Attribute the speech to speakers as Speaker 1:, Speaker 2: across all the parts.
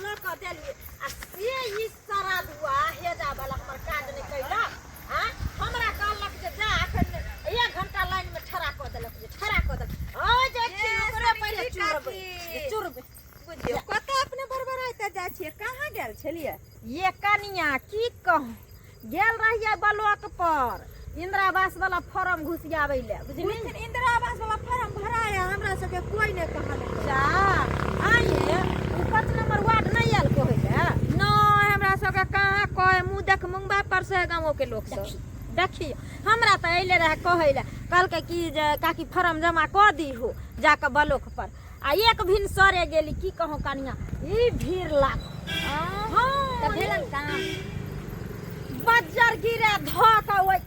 Speaker 1: ल क देलिए आ से ई सारा दुआ हे जा वाला हमर काज नहीं कैला हां हमरा कहलक जे जा अखन 1 घंटा लाइन में ठहरा क देलक जे ठहरा क देलक ओ जे छी ओकरे पहिले चुरबे
Speaker 2: बुझियो कत अपने बरबराइते जा छिए कहां गेल छलिए
Speaker 1: ये कनिया की कहूं गेल रहिए ब्लॉक पर इंदिरा आवास वाला फॉर्म घुसियाबै ले बुझली
Speaker 2: इंदिरा आवास वाला फॉर्म भराया हमरा सबके कोई नहीं कहल
Speaker 1: जा आइए 5 नंबर वार्ड नहीं आयल कहै ले
Speaker 2: नहीं हमरा सबके कहां कहे मुंह देख मुंगबा पर से गांव के लोग सब
Speaker 1: देखिए हमरा तो अइले रहे कहै ले कहलकै कि जे काकी फॉर्म जमा क दी हो जाके ब्लॉक पर आ एक भिन सरे गेली की कहूं कनिया ई भीड़ लाग
Speaker 2: हां त भेलन काम
Speaker 1: बज्जर गिरे धक ओइ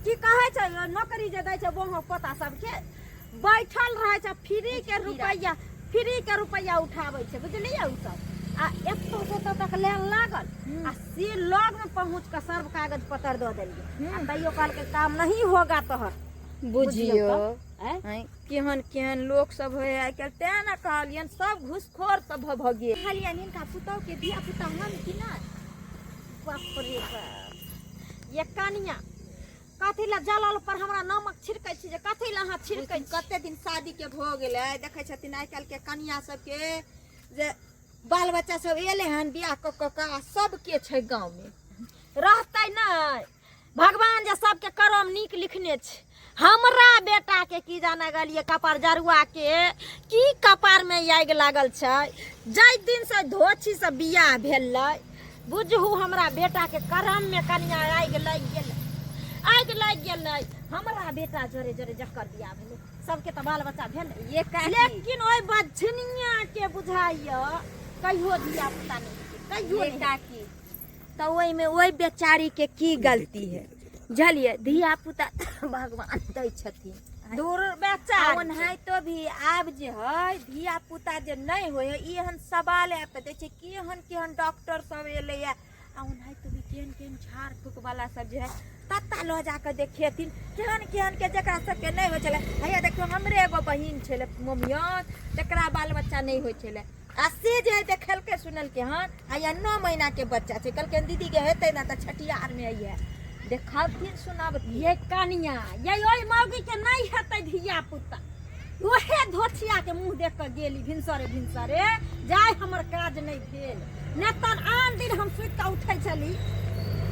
Speaker 1: की कहै छै नौकरी जे दै छै बोहो पोता सबके बैठल रहै छै फ्री के रुपया उठाबै छै बुझलियै उ सब आ एतो से तक लाइन लागल आ से लग में पहुंच के सर्व कागज पत्र द देलिए आ तैयो कहल के काम नहीं होगा तोहर
Speaker 2: बुझियो केहन केहन लोग सब होय आइ काल ते ना कहलियन सब घुसखोर सब भ गेल
Speaker 1: कहलियन इनका पुतौ के दिया पुता हम कि ना बाप रे बाप ये कनिया कथी ला जलाल पर हमरा नमक छिड़कै छी जे कथी ला हां छिड़कै
Speaker 2: कते दिन शादी के भ गेलै देखै छथिन आइ काल के कन्या सब के जे बाल बच्चा सब एले हन बियाह क सब के छै गांव में
Speaker 1: रहतै नहीं भगवान जे सबके करम नीक लिखने छै हमरा बेटा के की जाने गलिए कपार जरुआ के की कपार में आगि लागल छै जै दिन से धोछी से बियाह भेलै बुझहु हमरा बेटा के करम में कन्या आगि लग गेलै हमरा बेटा जोरे जोरे जकर बियाह भेलै सबके तो बाल बच्चा भेल
Speaker 2: ये
Speaker 1: लेकिन ओइ बझनिया के बुझाइयो कहियो दिया पुता नहीं कहियो
Speaker 2: काकी तो ओइ में ओइ बेचारी के की गलती है झलिए धिया पुता भगवान दै छथिन
Speaker 1: दूर बेचारी
Speaker 2: ओनहाई तो भी आब जे है धिया पुता जे नहीं होय ई हन सवाल है त देखे केहन केहन डॉक्टर सब एले या ओनहाई तो भी केहन केहन झाड़ फूक वाला सब जे है तत्ता लो जाके देखेथिन केहन केहन के जकरा सब के नहीं होय छले हैया देखियो हमरे एगो बहिन छले ममियत तकरा बाल बच्चा नहीं होय छले आ से जे है देखल के सुनल के हन हैया 9 महीना के बच्चा छै कल के दीदी के हेतै ना त छठियार में आइए देखथिन सुनाबथिन
Speaker 1: ये कनिया ये ओइ मौगी के नहीं हेतै धिया पुता ओहे धोछिया के मुंह देख के गेली भिनसरे जाय हमर काज नहीं भेल ने तन आन दिन हम सुत के उठै छली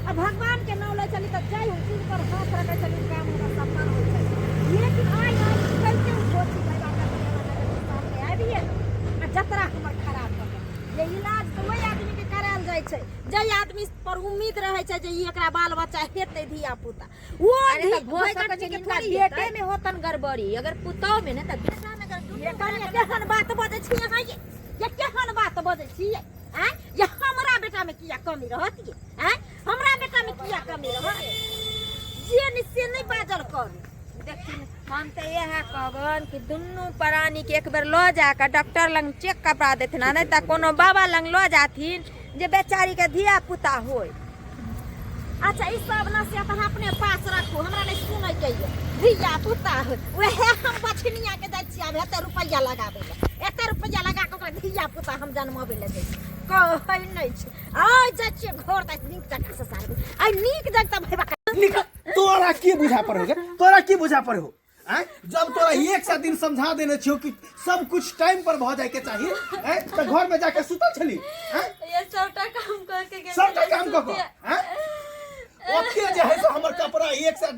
Speaker 1: आ भगवान के नाम लै छली त जाय हम सिर पर हाथ रखै छली काम हमरा सम्मान होय छै लेकिन आइ कैसे धोछी पैदा कर सामने आबिए आ जतरा हमर खराब भ गेल ये इलाज तो ओइ आदमी के करायल जाय छै जे आदमी पर उम्मीद रहे छै जे एकरा बाल बच्चा हेतै धिया पुता वो
Speaker 2: हो सकै छै कि बेटे में होतन गड़बड़ी अगर पुतौ में ने त बेटा में अगर
Speaker 1: केहन बात बजै छी अहाँ ये केहन बात बजै छी हैं ये हमरा बेटा में किया कमी रहत ये हैं हमरा बेटा में किया कमी रहत जे निश्चय नहीं बाजल कर
Speaker 2: देखिन हम तो यह कहबन कि दुनू प्राणी के एक बेर लो जाकर डॉक्टर लंग चेक करा देथिन नहीं त कोनो बाबा लंग लो जाथिन जे बेचारी के धिया पुता होय
Speaker 1: अच्छा इस सब नसीहत हम अपने पास रखू हमरा नहीं सुनै के धिया पुता होय ओहे हम बछनिया के दै छी आब एते रुपया लगाबै ले एते रुपया लगा के ओकरा धिया पुता हम जन्मबै ले दै छी कहै नहीं छै आइ जा छी घर तक नीक जगह से सारबे आइ नीक जगह भैबा
Speaker 3: तोरा की बुझा पड़े हो तोरा की बुझा पड़े हो जब तोरा एक सा दिन समझा देने छियो कि सब कुछ टाइम पर भ जाए के चाहिए तो घर में जाके सुतल छली
Speaker 2: ये सबटा काम करके गेल
Speaker 3: सबटा काम क के ओके जे है सो हमर कपड़ा एक साथ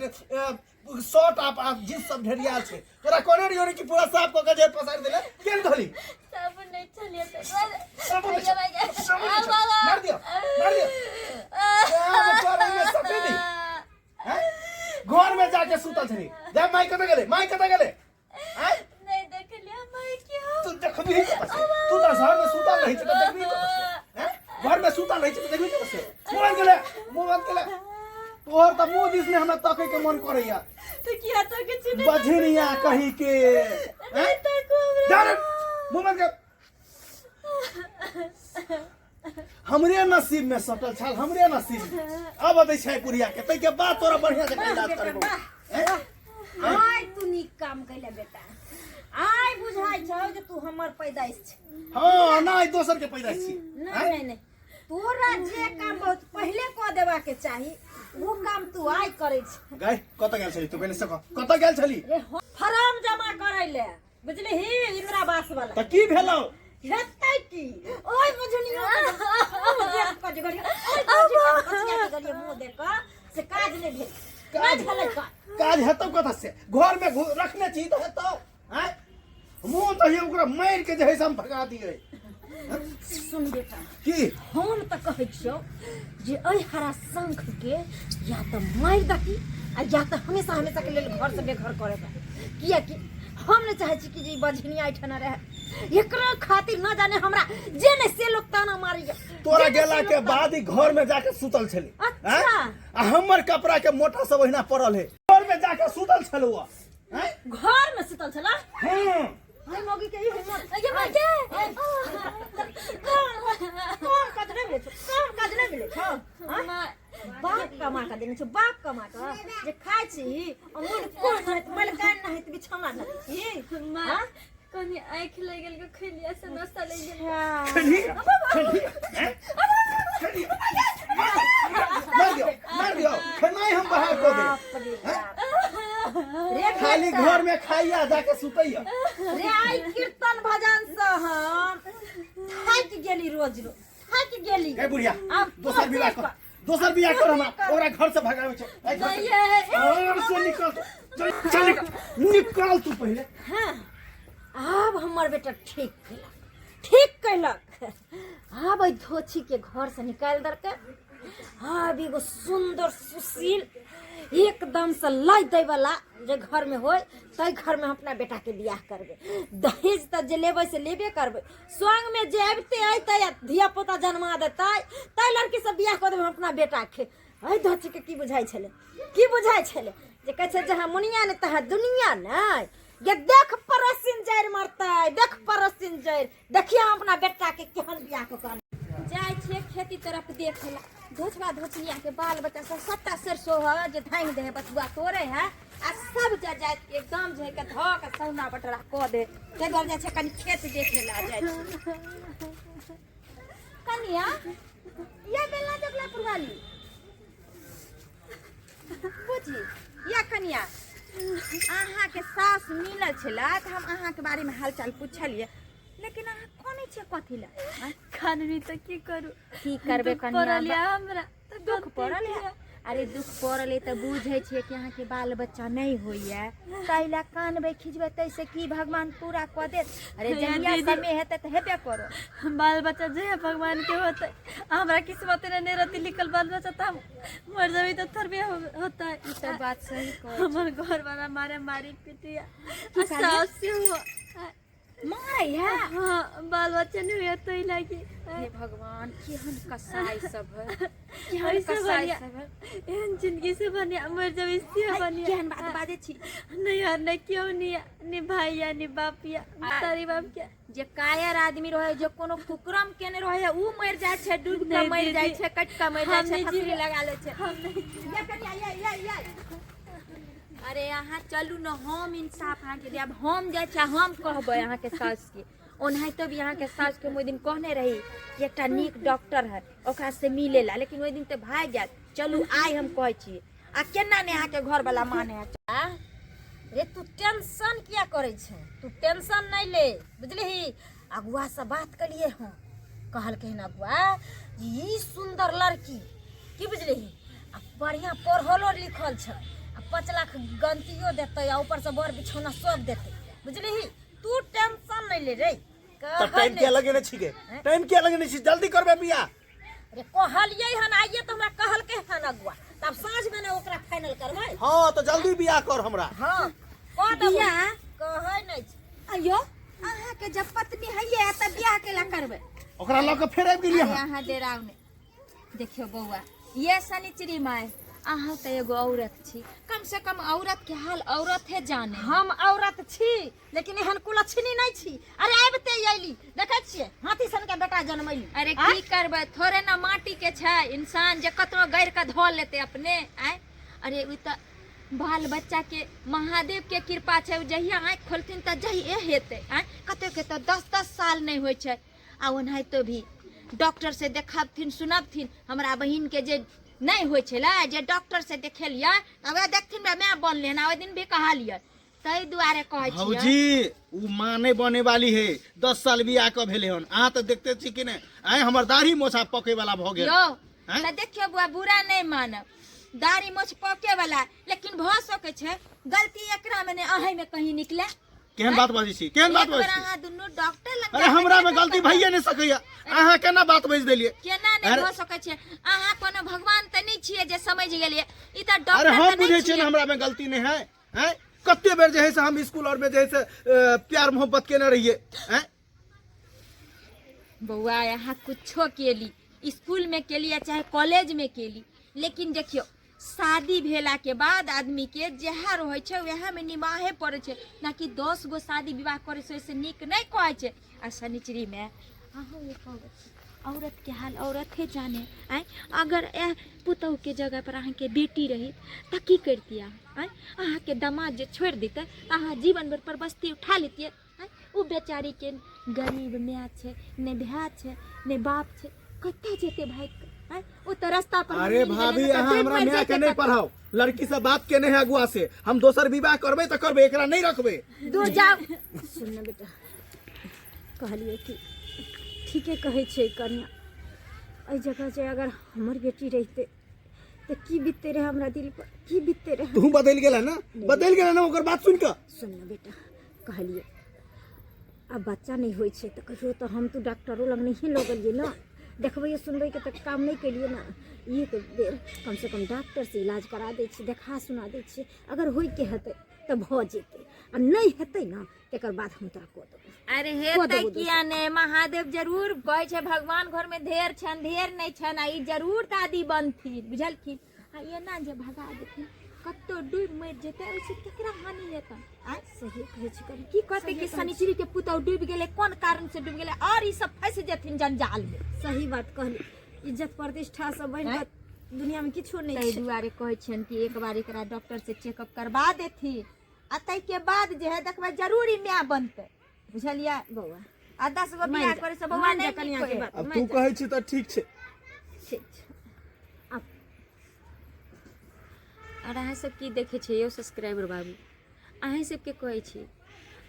Speaker 3: शर्ट आप जींस सब ढेरिया छै तोरा कोने रियो कि पूरा साफ क के जे पसार देले केन धोली
Speaker 2: सब नहीं चलिए
Speaker 3: सब मार दियो घर में जाके सुतल छली जा माई कत गेले
Speaker 2: नहीं देख लिया मैं क्यों
Speaker 3: तू देखबी तू त घर में सुतल रही छ त देखबी घर में सुतल रही छ त देखबी कैसे मोबाइल गेले तोहर त मुंह दिस में हमरा तके के मन करैया
Speaker 2: तो किया तो कुछ नहीं
Speaker 3: बझनिया कही के
Speaker 2: नहीं तो कोबरा
Speaker 3: मोबाइल के हमरे नसीब में सटल छल हमरे नसीब अब दै छै पुरिया के तै के बाद तोरा बढ़िया से इलाज करबो
Speaker 1: आइ तू नीक काम कैले बेटा आइ बुझाइ छौ जे तू हमर पैदाइश छै।
Speaker 3: हाँ नहीं दोसर के पैदा छी
Speaker 1: नहीं तोरा जे काम बहुत पहले क देबा के चाही वो काम तू आइ करे छ।
Speaker 3: गए कत गेल छली तू पहले से कत गेल छली
Speaker 1: फॉर्म जमा करे ले बुझली ही इंदिरा आवास वाला
Speaker 3: त की भेलौ
Speaker 1: हेतै की ओय बुझनियो देख क जगरी ओय जगरी मुंह देख से काज नहीं भेल काज भेलै
Speaker 3: काज हेतौ कत से घर में रखने छी त हेतौ हैं मुंह त ये ओकरा मार के जे है से हम भगा दिए।
Speaker 1: सुन बेटा
Speaker 3: की
Speaker 1: हम त कहै छियौ जे ओय हरा शंख के या त मार दकी आ या त हमेशा हमेशा के लेल घर से बेघर करे बा किया कि हम ने चाहे छी कि जे बझनिया ऐठना रहे एकरा खातिर न जाने हमरा जे ने से लोग ताना मारी
Speaker 3: तोरा गेला के बाद ही घर में जाके सुतल छली
Speaker 1: अच्छा
Speaker 3: आ हमर कपड़ा के मोटा सब ओहिना पड़ल है घर में जाके सुतल छलौ हैं
Speaker 1: घर में सुतल छला
Speaker 3: हां
Speaker 1: हाय मौगी के ई हिम्मत ये मार के कौन काज नहीं मिले कौन काज नहीं मिले हां बाप कमा का देने छ बाप कमा का जे खाइ छी अमूल कोन है मल कान नहीं है बिछौना नहीं
Speaker 2: मां कनी आंख लग गेल के खलिया से नाश्ता ले गेल
Speaker 3: खली हैं खली मार दियो खनाई हम बाहर को दे
Speaker 1: रे
Speaker 3: खाली घर में खाइया जाके सुतैया
Speaker 1: रे आई कीर्तन भजन से हम थक गेली रोज थक गेली
Speaker 3: ए बुढ़िया
Speaker 1: अब
Speaker 3: दोसर बियाह कर हम ओकरा घर से भगावे छ और से निकल चल निकल तू पहले।
Speaker 1: हाँ अब हमर बेटा ठीक कैलक अब ओइ धोछी के घर से निकाल दरके अब एगो सुंदर सुशील एकदम से लाई दे वाला जे घर में होय तई घर में हम अपना बेटा के बियाह करबे दहेज त जे लेबै से लेबे करबे संग में जे आबते आइते धिया पुता जन्मा देतै तई लड़की से बियाह कर देबै हम अपना बेटा के। हई धोछी के की बुझाई छले जे कहै छै जहां मुनिया ने तहां दुनिया नहीं ये देख परसिन जैर मरतै देख परसिन जैर देखिए हम अपना बेटा के केहन बियाह को कर
Speaker 2: जाय छे खेती तरफ देखेला धोचवा धोचिया के बाल बच्चा सब सत्ता सरसो है जे धाइन दे बचुआ तोरे है आ सब जा जाय एकदम जे के ध के सौना बटरा क दे ते घर जाय छे कनी खेत देखेला जाय छे कनिया ये बेला जगला पुरवाली बुझी या कनिया अहाँ के सास मिलल छला त हम अहाँ के बारे में हालचाल पूछलिए लेकिन अहाँ कोनी छे कथि ला
Speaker 4: खानवी तो की करू
Speaker 2: की करबे कनिया
Speaker 4: पड़लिया हमरा तो
Speaker 2: दुख पड़ल है अरे दुख पड़ल है त बुझे छिए कि अहाँ के बाल बच्चा नहीं होइए तैला कानबे खिजबे तैसे की भगवान पूरा क दे अरे जहिया समय हेते त हेबे करो
Speaker 4: बाल बच्चा जे है भगवान के होते हमरा किस्मत ने नहीं रहती लिखल बाल बच्चा तो हम मर जाबी तो थरबे होता है
Speaker 2: ई त बात सही कह
Speaker 4: हमर घर वाला मारे मारी पिटिया सास से हुआ
Speaker 2: मारे है
Speaker 4: हाँ बाल बच्चा नहीं हुआ तो ही लागी
Speaker 2: हे भगवान केहन कसाई सब है केहन
Speaker 4: ऐसे
Speaker 2: कसाई
Speaker 4: बनिया
Speaker 2: सब है
Speaker 4: एहन जिंदगी से बनिया मर जब इससे बनिया
Speaker 2: केहन बात बाजे छी
Speaker 4: नहीं यार नहीं क्यों नहीं नि भाईया नि बापिया तारी बाप क्या
Speaker 2: जे कायर आदमी रहे जो कोनो कुकरम केने रहे उ मर जाय छे डूब के
Speaker 4: नहीं
Speaker 2: मर
Speaker 4: दीदी,
Speaker 2: जाय छे कट के मर जाय
Speaker 4: हम
Speaker 2: छे
Speaker 4: नहीं
Speaker 2: फसरी
Speaker 4: जीवे।
Speaker 2: लगा ले छे
Speaker 4: हम नहीं
Speaker 2: या कनिया या अरे यहाँ चलू न हम इंसाफ अहाँ के देब हम जाय छे हम कहबै अहाँ के सास के ओनाहि तो भी अहाँ के सास के ओइ दिन कहने रही कि एकटा नीक डॉक्टर है ओकरा से मिलेला लेकिन ओइ दिन ते भाग गेल चलू आइ हम कहै छी आ केना ने अहाँ के घर वाला माने है
Speaker 1: रे तू टेंशन किया करे छे तू टेंशन नहीं ले बुझली अगुआ से बात करिए हम कहल के अगुआ ई सुंदर लड़की की बुझली आ बढ़िया पढ़लो लिखल छ आ 5 लाख गंतियो देते आ ऊपर से बर बिछौना सब देते बुझली तू टेंशन नहीं ले रे
Speaker 3: तो टाइम क्या लगेने छी के टाइम क्या लगेने छी जल्दी करबे बियाह
Speaker 1: रे कहलिए हन आइए तो हमरा कहल के हन अगुआ तब साँझ में ना ओकरा फाइनल करबै
Speaker 3: हां तो जल्दी बियाह कर हमरा
Speaker 1: हां कह दबो
Speaker 2: बियाह?
Speaker 1: कहै नहीं
Speaker 2: अयो अहाँ के जब पत्नी हइए त बियाह केला करबै
Speaker 3: ओकरा ल के फेर आबि गेलिए
Speaker 2: अरे अहाँ डेराव ने देखियो बौआ ये शनिचरी माय अहाँ त एगो औरत छी कम से कम औरत के हाल औरत है जाने
Speaker 1: हम औरत छी लेकिन एहन कुलक्षणी नहीं छी अरे आबते आइली देखै छियै हाथी सन के बेटा जन्मैली
Speaker 2: अरे की करबै थोड़े ना माटी के छै इंसान जे कतनो गैर के धो लेते अपने आय अरे उ त बाल बच्चा के महादेव के कृपा छै, जहिया आँखि खोलथिन तऽ जहिए हेतै। कते के तऽ 10-10 साल नहीं होइ छै, आ ओनाहितो भी डॉक्टर से देखाबथिन सुनबथिन। हमरा बहिन के जे नहीं होइ छलै, जे डॉक्टर से देखेलियै अब देखथिन मैं बनले ना, ओइ दिन भी कहलियै। तै दुआरे कहै छियै
Speaker 3: भौजी उ माँ नहीं बने वाली है, 10 साल बियाह के भेले हन। अहाँ तो देखते छी कि नहीं, आए हमर दाढ़ी मोछा पके वाला भ गेल
Speaker 2: यो।
Speaker 3: हैं?
Speaker 2: तऽ देखियो बुआ, बुरा नहीं मानब, दाढ़ी मोछ पके वाला, लेकिन भ सकै छै गलती एकरा में ने अहीं में कहीं निकले।
Speaker 3: केहन बात बाजी छी, केहन बात
Speaker 2: एक बेर
Speaker 3: बाजी छी?
Speaker 2: अहाँ दुनू डॉक्टर लग
Speaker 3: अरे हमरा में गलती भइए नहीं सकैया, अहाँ केना बात बज देलिए?
Speaker 2: केना नहीं भ सकै छै? अहाँ कोनो भगवान त नहीं छियै जे समझ गेलिए। ई त डॉक्टर
Speaker 3: अरे हम
Speaker 2: त
Speaker 3: बुझे
Speaker 2: नहीं
Speaker 3: छियै
Speaker 2: छियै।
Speaker 3: ना हमरा में गलती नहीं है, हैं? कते बेर जे है से हम स्कूल और में जे है से प्यार मोहब्बत केने रहिए, हैं?
Speaker 2: बउआ यहाँ कुछो केली, स्कूल में केली या चाहे कॉलेज में केली, लेकिन देखियो शादी भेला के बाद आदमी के जहाँ रहे छै वहाँ में निभाहे पड़े छै, ना कि 10 गो शादी विवाह करे से नीक नहीं कहे छै। आ शनिचरी में अहाँ ये कहबै, औरत के हाल औरत ही जाने। आय अगर पुतहु के जगह पर अहाँ के बेटी रही त की करतिया? अहाँ के दामाद जे छोड़ देते अहाँ जीवन भर परबस्ती उठा लेतिए। उ बेचारी के गरीब माय छै, ने भाई छै, ने बाप छै, कत्ते जेते भाई? ओ तो रास्ता पर
Speaker 3: अरे भाभी अहाँ हमरा माय के नहीं पढ़ाओ, लड़की से बात केने है अगुआ से, हम दोसर विवाह करबे त करबे, एकरा नहीं रखबे।
Speaker 2: दूर जाओ।
Speaker 1: सुन ना बेटा, कहलिए कि ठीके कहे छै कन्या, एहि जगह जे अगर हमर बेटी रहते तो की बीतते रहे हमरा दिल पर, की बीतते रहे।
Speaker 3: तू बदल गेला ना, बदल गेला ना, ओकर बात सुन के।
Speaker 1: सुन ना बेटा, कहलिए अब बच्चा नहीं होइ छै तो कहियो तो हम तो डॉक्टरों लग नहीं लऽ गेलिए ना, देखबै सुनबै के तो काम नहीं केलिए ना। एक बेर कम से कम डॉक्टर से इलाज करा दै छी, देखा सुना दै छी, अगर होइ के हेतै तो भ जेतै, आ नहीं हेतै ना तेकर बाद हम तोरा कऽ देबै।
Speaker 2: अरे हेतै किया ने, महादेव जरूर कहै छै भगवान घर में ढेर छन, ढेर नहीं छन, आ ई जरूर दादी बनथिन, बुझलखिन? आ एना जे भगा देथिन कत्तो डूब मर जेतै, ओइसे केकरा हानि हेतै?
Speaker 1: सही कहै छी कन्या,
Speaker 2: की कहते कि शनिचरी के पुतौ डूब गेलै, कोन कारण से डूब गेलै, और ई सब फंस जेथिन जंजाल में।
Speaker 1: सही बात कहली, इज्जत प्रतिष्ठा सब बढ़
Speaker 2: हैं?
Speaker 1: दुनिया में किछो नहीं
Speaker 2: ताहि
Speaker 1: छै।
Speaker 2: दुआरे कहै छियनि कि एक बार एकरा डॉक्टर से चेकअप करबा देथिन, आ ताहि के बाद जे है देखबै जरूर ई माय बनतै, बुझलियै
Speaker 1: बौआ
Speaker 2: आ 10 गो बियाह करे से बौआ नहीं
Speaker 1: कन्या के बात
Speaker 3: अब तू कहै छी त ठीक छै।
Speaker 1: ठीक छै। अब
Speaker 2: और अहाँ सब की देखे छियै यौ सब्सक्राइबर बाबू, अहीं सबके कहै छी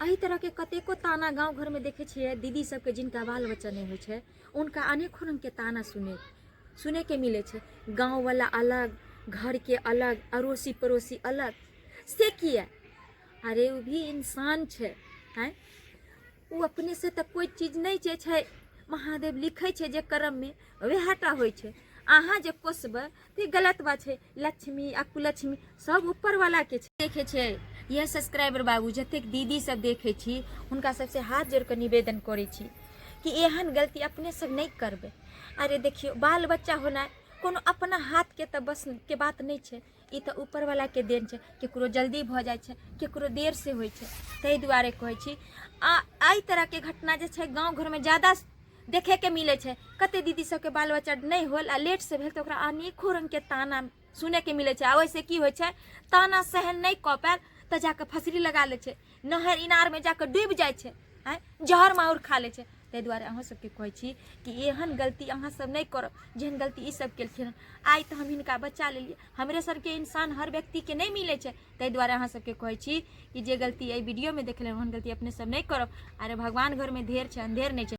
Speaker 2: एही तरह के कतेको ताना गांव घर में देखे छियै, दीदी सबके जिनका बाल बच्चा नहीं होइ छै उनका अनेको रंग के ताना सुने के मिले छै। गांव वाला अलग, घर के अलग, अड़ोसी पड़ोसी अलग, से किया? अरे वो भी इंसान छै, हैं? वो अपने से तो कोई चीज नहीं छै, महादेव लिखे छै जे कर्म में वएहटा होइ छै। अहाँ जे कोसबै तऽ गलत बात छै। लक्ष्मी आ कुलक्ष्मी सब ऊपर वाला के छै। देखे छै यह सब्सक्राइबर बाबू जतेक दीदी सब देखे छी हुनका सबसे हाथ जोड़ के निवेदन करे छी कि एहन गलती अपने सब नहीं करबे। अरे देखियो बाल बच्चा होना कोनो अपना हाथ के तो बस के बात नहीं छै, ई तो ऊपर वाला के देन छै। केकरो जल्दी भ जाय छै, केकरो देर से होइ छै। ताहि दुआरे कहै छी एहि तरह के घटना जे छै गाँव घर में ज्यादा देखे के मिले छै। कते दीदी सबके बाल बच्चा नहीं होल आ लेट से भेल तो ओकरा अनेको रंग के ताना सुने के मिले छै। आ वैसे की होइ छै, ताना सहन नहीं कऽ पायल तो जाके फसरी लगा ले छै, नहर इनार में जाके डूब जाय छै, जहर माहुर खा ले छै। ताहि दुआरे अहाँ सबके कहै छी कि एहन गलती अहाँ सब नहीं करब जेहन गलती ई सब केलखिन। आइ तो हम हिनका बचा लेलिए, हमरे सर के इंसान हर व्यक्ति के नहीं मिले छै। ताहि दुआरे अहाँ सबके कहै छी कि जे गलती एहि वीडियो में देखले ओहन गलती अपने सब नहीं करब। अरे भगवान घर में ढेर छै, अंधेर नहीं छै।